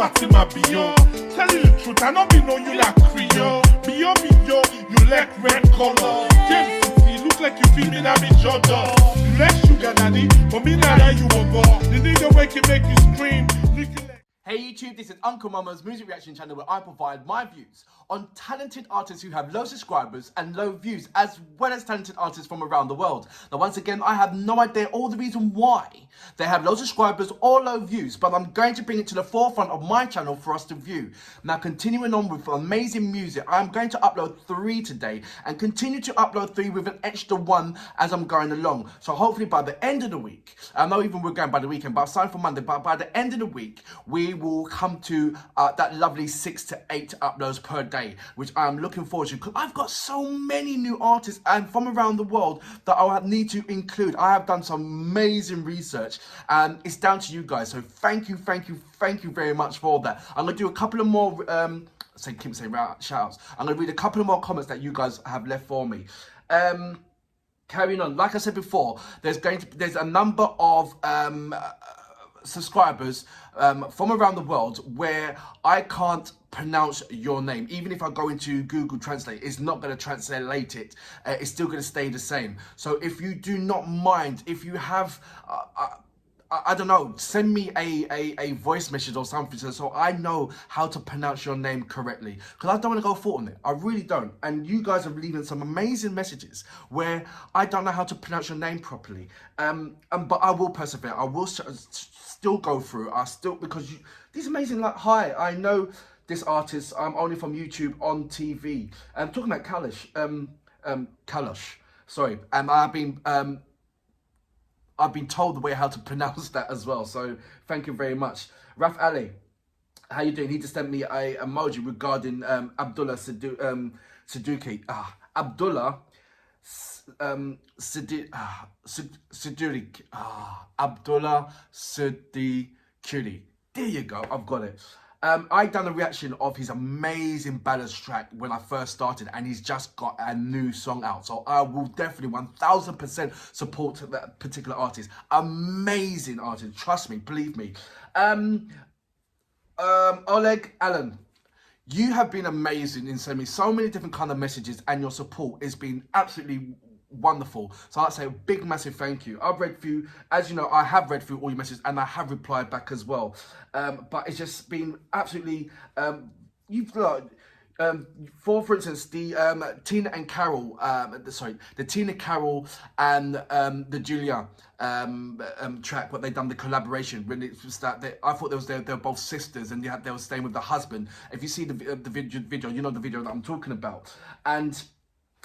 Fatima Bio. Tell you the truth, I know be know you like Creole. Bio, you like red color. James City, look like you feel me now be Jordan. You like sugar daddy, but me now that you will go. The nigga way can make you scream. Hey YouTube, this is Uncle Mama's music reaction channel where I provide my views on talented artists who have low subscribers and low views, as well as talented artists from around the world. Now once again, I have no idea all the reason why they have low subscribers or low views, but I'm going to bring it to the forefront of my channel for us to view. Now continuing on with amazing music, I'm going to upload 3 today and continue to upload 3 with an extra 1 as I'm going along. So hopefully by the end of the week, I know even we're going by the weekend, but I've signed for Monday, but by the end of the week, we will come to that lovely 6 to 8 uploads per day, which I'm looking forward to, because I've got so many new artists and from around the world that I need to include. I have done some amazing research and it's down to you guys, so thank you very much for that. I'm going to do a couple of more keep saying shout outs. I'm going to read a couple of more comments that you guys have left for me. Carrying on, like I said before, there's a number of subscribers from around the world where I can't pronounce your name. Even if I go into Google Translate, it's not going to translate it. It's still going to stay the same. So if you do not mind, if you have I don't know, send me a voice message or something so I know how to pronounce your name correctly, because I don't want to go fault on it. I really don't. And you guys are leaving some amazing messages where I don't know how to pronounce your name properly. But I will persevere. I will still go through. Because these amazing, like, hi, I know this artist. I'm only from YouTube on TV. I'm talking about Kalosh. Sorry. And I've been told the way how to pronounce that as well, so thank you very much. Raf Ali, how you doing? He just sent me a emoji regarding Abdullah Siddiqui. Abdullah Siddiqui. Abdullah Siddiqui. There you go, I've got it. I done a reaction of his amazing ballads track when I first started, and he's just got a new song out. So I will definitely 1000% support that particular artist. Amazing artist, trust me, believe me. Oleg Allen, you have been amazing in sending me so many different kind of messages, and your support has been absolutely wonderful. So I'd say a big massive thank you. I've read through, as you know, I have read through all your messages and I have replied back as well. But it's just been absolutely you've got for instance the Tina and Carol the Tina Carol and the Julia track, what they done, the collaboration, when it was that I thought they were both sisters and they were staying with the husband. If you see the video, you know the video that I'm talking about. And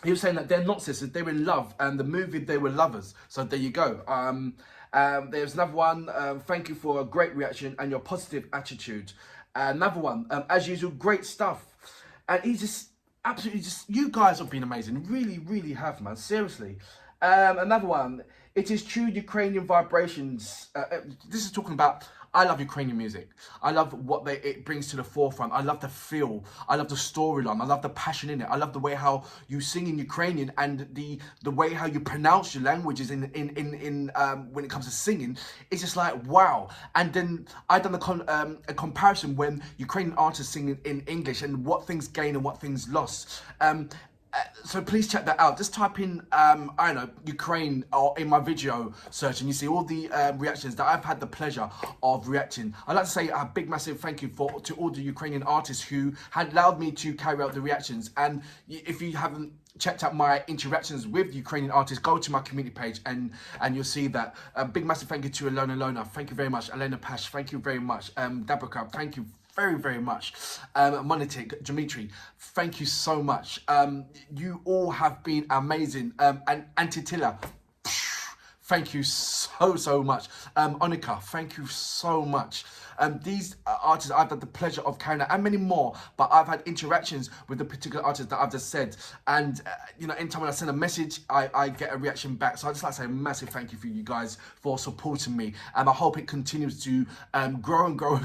he was saying that they're not sisters, they were in love, and the movie they were lovers. So there you go. There's another one. Thank you for a great reaction and your positive attitude. Another one. As usual, great stuff. And he's just absolutely you guys have been amazing. Really have, man. Seriously. Another one. It is true, Ukrainian vibrations. This is talking about, I love Ukrainian music. I love what it brings to the forefront. I love the feel. I love the storyline. I love the passion in it. I love the way how you sing in Ukrainian and the way how you pronounce your languages in when it comes to singing. It's just like, wow. And then I done a comparison when Ukrainian artists sing in English and what things gain and what things lost. So please check that out. Just type in, I don't know, Ukraine or in my video search, and you see all the reactions that I've had the pleasure of reacting. I'd like to say a big massive thank you to all the Ukrainian artists who had allowed me to carry out the reactions. And if you haven't checked out my interactions with Ukrainian artists, go to my community page and you'll see that. A big massive thank you to Lona, thank you very much. Elena Pash, thank you very much. Dabraka, thank you very much. Monetic, Dimitri, thank you so much. You all have been amazing. And Antitilla, thank you so much. Onika, thank you so much. These artists I've had the pleasure of carrying out, and many more, but I've had interactions with the particular artists that I've just said. And you know, anytime when I send a message, I get a reaction back. So I just like to say a massive thank you for you guys for supporting me, and I hope it continues to grow and grow.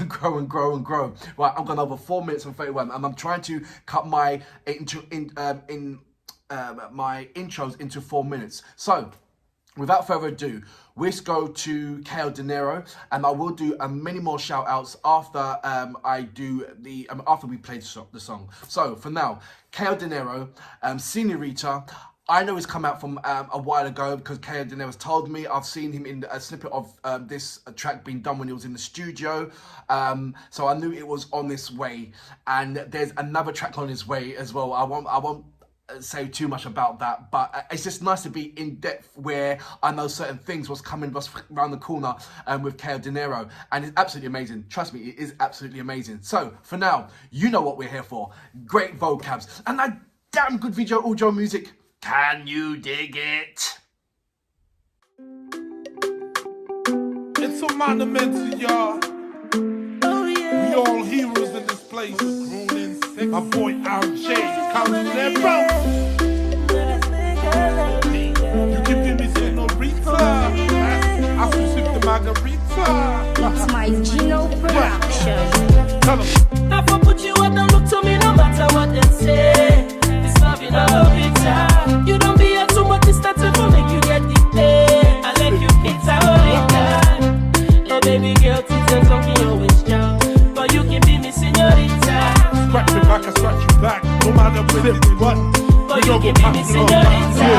Right, I've gone over 4 minutes and 31, and I'm trying to cut my my intros into 4 minutes. So without further ado, let's go to Denero, and I will do many more shout outs after I do the after we play the song. So for now, Denero, Senorita. I know he's come out from a while ago because Denero's told me. I've seen him in a snippet of this track being done when he was in the studio. So I knew it was on this way, and there's another track on his way as well. I won't say too much about that, but it's just nice to be in depth where I know certain things was coming just around the corner with Denero, and it's absolutely amazing. Trust me, it is absolutely amazing. So for now, you know what we're here for. Great vocabs and a damn good video audio music. Can you dig it? It's a monument to y'all. Oh yeah. We all heroes in this place. Grown sick. My boy RJ, counting that bro. You can be me Senorita. I can sip the margarita. It's my Gino production. Tell 'em. If I put you out, don't look to me no matter what they say. It's love in a love it. You don't be here too much, it's not to make you get the pay. I let you pizza all the time. Oh baby girl, teacher talking always jump. But you can be me senorita. Scratch me back, I scratch you back. No matter what. But you can be me senorita.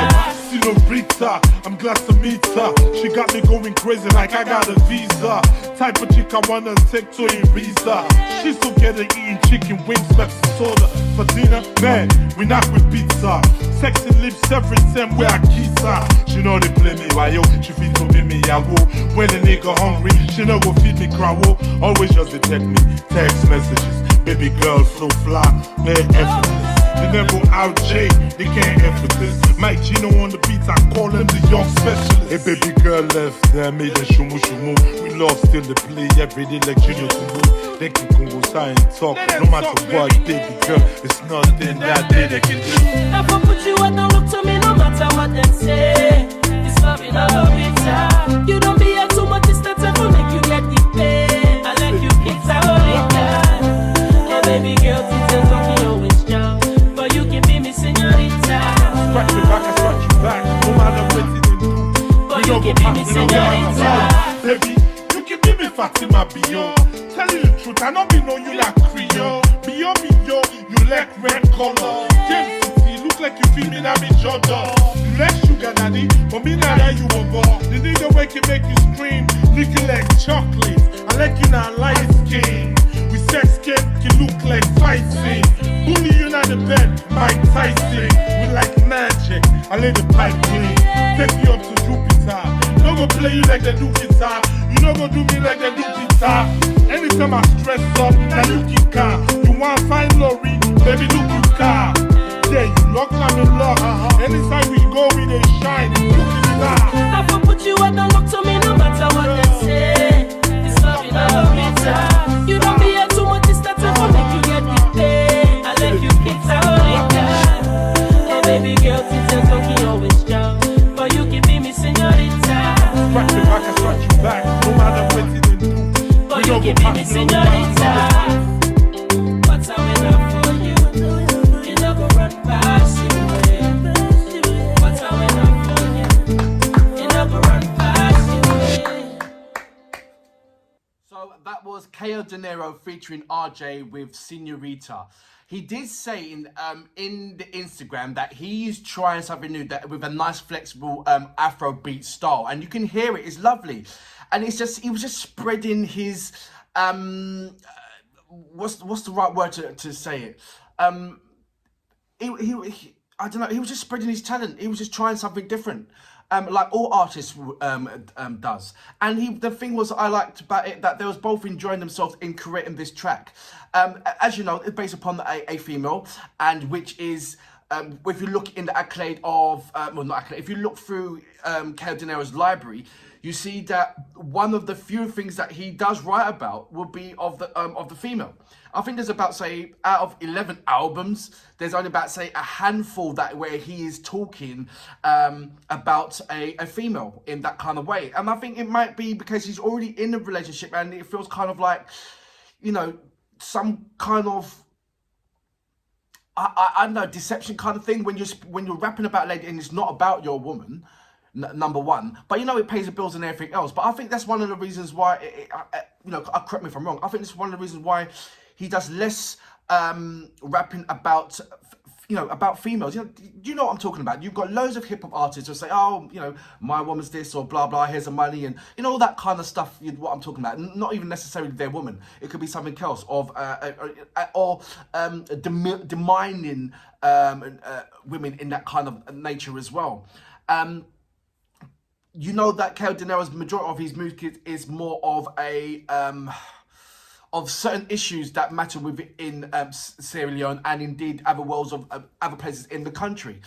Senorita, I'm glad to meet her. She got me going crazy like I got a visa. Type of chick I wanna take to Ibiza. She's so good at eating chicken wings, Pepsi soda. For dinner, man, we knock with pizza. Sexy lips every time we are kiss her. She know they play me while yo, she feed to be me yawo. When a nigga hungry, she know go feed me crowo. Always just detect me, text messages. Baby girl so fly, man effortless. Denero RJ, they can't F with this. Mike Gino on the beats, I call him the young specialist. Hey baby girl left, there made a shumu shumu. We love still to play every day like Junior Tumbo. They can go sign talk, no matter what, baby girl. It's nothing that they can do. If I put you out, don't look to me no matter what they say. It's love in a love it. You don't be here too much, it's not to make you get the pay. I let you pizza all the time. Oh baby girl, teacher talking always jump. But you can be me senorita. Scratch me back, I scratch you back. No matter what you do. But you can be me senorita. Baby, you can be me Fatima Bio. Tell you the truth, I don't be know you like Creole. Bio, you like red color. James City, look like you feel me, that be Jordan. You like sugar daddy, but me now that you will go. The nigga where can make you scream, nigga like chocolate. I like you now light skin. We sex game can look like fight scene. Bully you in the bed, Mike Tyson. We like magic, I lay the pipe clean. Take me up to Jupiter. You no go play you like the do guitar. You no go do me like the do guitar. Anytime I stress up, now you kick car. You want find Lori, baby look you car. Yeah, you lock on the lock. Anytime we go, we they shine. Look at star. If I put you out, don't look to me no matter what they say. It's love in a love it. You don't be here too much, it's not to make you get the pay. I let you pizza all the time. Oh baby girl, teacher talking always jump. But you can be me senorita. Scratch me back, I scratch you back. No matter what you do. But you can be me senorita. What's how enough for you? You no go run past you. What's how enough for you? You no go run past you. So that was Denero featuring RJ with Senorita. He did say in the Instagram that he's trying something new that with a nice flexible Afrobeat style, and you can hear it. It's lovely, and it's just he was just spreading his what's the right word to say it? He I don't know. He was just spreading his talent. He was just trying something different. Like all artists does. And the thing was I liked about it that they was both enjoying themselves in creating this track. As you know, it's based upon a female, and which is if you look in the accolade of well not accolade, if you look through Denero's library, you see that one of the few things that he does write about will be of the female. I think there's about, say, out of 11 albums, there's only about, say, a handful that where he is talking about a female in that kind of way. And I think it might be because he's already in a relationship and it feels kind of like, you know, some kind of, I don't know, deception kind of thing when you're rapping about a lady and it's not about your woman. number one. But you know, it pays the bills and everything else. But I think that's one of the reasons why, you know, correct me if I'm wrong. I think this is one of the reasons why he does less rapping about, you know, about females. You know what I'm talking about. You've got loads of hip hop artists who say, oh, you know, my woman's this or blah blah. Here's the money, and you know all that kind of stuff. What I'm talking about. Not even necessarily their woman. It could be something else of demeaning women in that kind of nature as well. You know that Denero's majority of his music is more of a of certain issues that matter within Sierra Leone and indeed other worlds of other places in the country.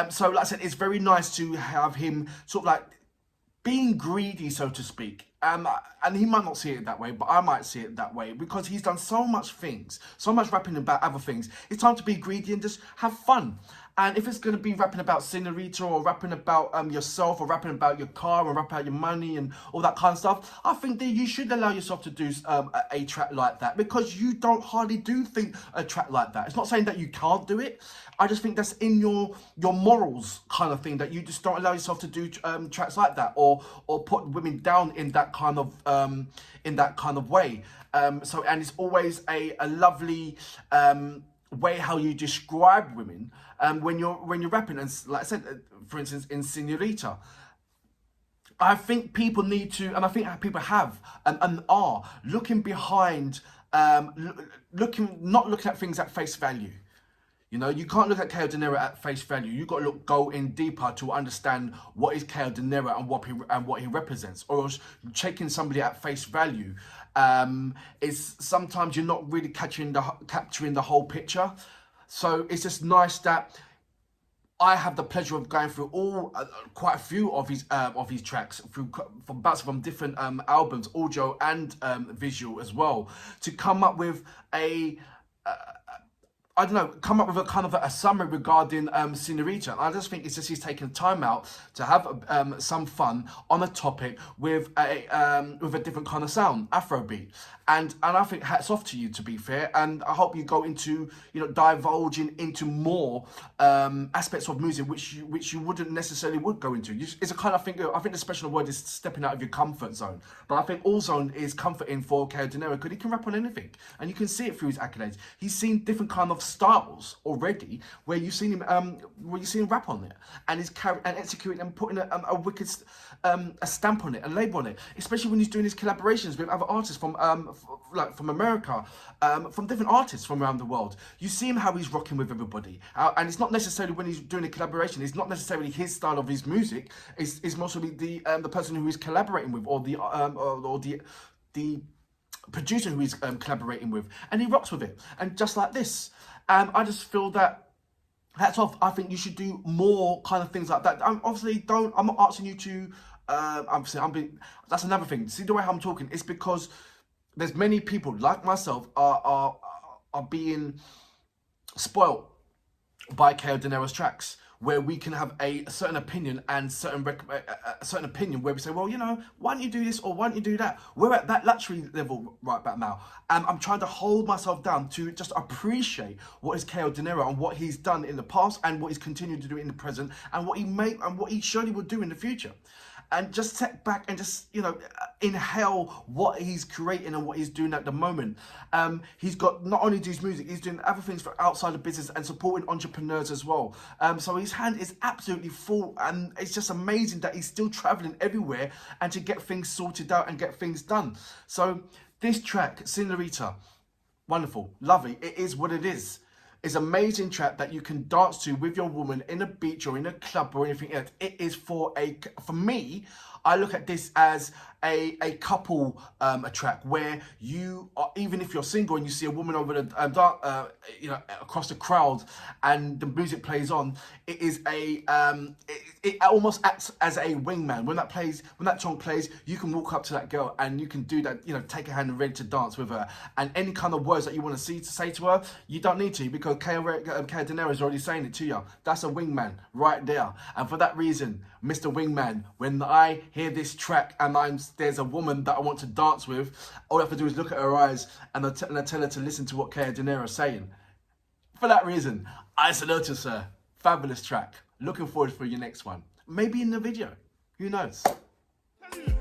So like I said, it's very nice to have him sort of like being greedy, so to speak. And he might not see it that way, but I might see it that way because he's done so much things, so much rapping about other things. It's time to be greedy and just have fun. And if it's going to be rapping about Senorita or rapping about yourself or rapping about your car or rapping about your money and all that kind of stuff, I think that you should allow yourself to do a track like that because you don't hardly do think a track like that. It's not saying that you can't do it. I just think that's in your morals kind of thing, that you just don't allow yourself to do tracks like that or put women down in that kind of way. So and it's always a lovely way how you describe women when you're rapping. And like I said, for instance, in Senorita, I think people need to, and I think people have and are looking behind, not looking at things at face value. You know, you can't look at Denero at face value. You got to go in deeper to understand what is Denero and what he represents. Or else taking somebody at face value is sometimes you're not really capturing the whole picture. So it's just nice that I have the pleasure of going through quite a few of his tracks from different albums, audio and visual as well, to come up with come up with a kind of a summary regarding Senorita. I just think it's just he's taking time out to have some fun on a topic with a different kind of sound, Afrobeat. And I think hats off to you, to be fair. And I hope you go into, you know, divulging into more aspects of music which you wouldn't necessarily go into. It's a kind of thing. I think the special word is stepping out of your comfort zone. But I think all zone is comforting for Denero because he can rap on anything, and you can see it through his accolades. He's seen different kind of styles already where you've seen him rap on it, and he's executing and putting a wicked a stamp on it, a label on it, especially when he's doing his collaborations with other artists from America, from different artists from around the world. You see him how he's rocking with everybody, and it's not necessarily when he's doing a collaboration, it's not necessarily his style of his music, it's mostly the person who he's collaborating with, or the producer who he's collaborating with, and he rocks with it. And just like this, I just feel that hats off. I think you should do more kind of things like that. I'm not asking you to. That's another thing. See the way I'm talking. It's because there's many people like myself are being spoilt by Denero's tracks, where we can have a certain opinion and a certain opinion where we say, well, you know, why don't you do this or why don't you do that? We're at that luxury level right back now. And I'm trying to hold myself down to just appreciate what is Denero and what he's done in the past and what he's continued to do in the present and what he surely will do in the future. And just sit back and just, you know, inhale what he's creating and what he's doing at the moment. He's got not only his music, he's doing other things for outside of business and supporting entrepreneurs as well. So his hand is absolutely full, and it's just amazing that he's still traveling everywhere and to get things sorted out and get things done. So this track, Senorita, wonderful, lovely. It is what it is. It's an amazing track that you can dance to with your woman in a beach or in a club or anything else. It is for me, I look at this as a couple a track where you are, even if you're single and you see a woman over the across the crowd and the music plays on, it is it almost acts as a wingman. When that song plays, you can walk up to that girl and you can do that, you know, take her hand and ready to dance with her. And any kind of words that you want to say to her, you don't need to, because Denero is already saying it to you. That's a wingman right there. And for that reason, Mr. Wingman, when I hear this track and there's a woman that I want to dance with, all I have to do is look at her eyes and I tell her to listen to what Denero is saying. For that reason, I salute you, sir. Fabulous track. Looking forward for your next one. maybe in the video. Who knows?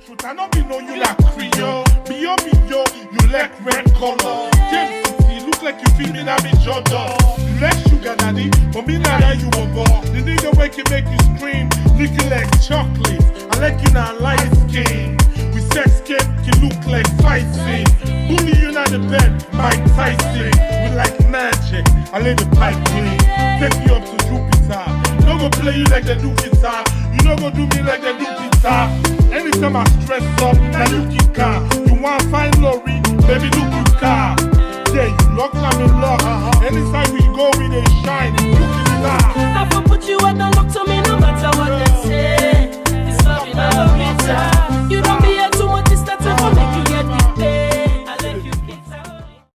Truth, I know be know you like Creole. Be yo, you like red color. James City, look like you feel me now be Jordan. You like sugar daddy, but me now that you were born. The nigga where can make you scream, looking like chocolate. I like you now light skin. We sex game can look like fight scene. Bully you now the bed, Mike Tyson. We like magic, I lay the pipe clean. Take you up to Jupiter. No go play you like they do guitar. You no go do me like they do guitar. Anytime I stress up, now you kick car. You want find Lori, baby look you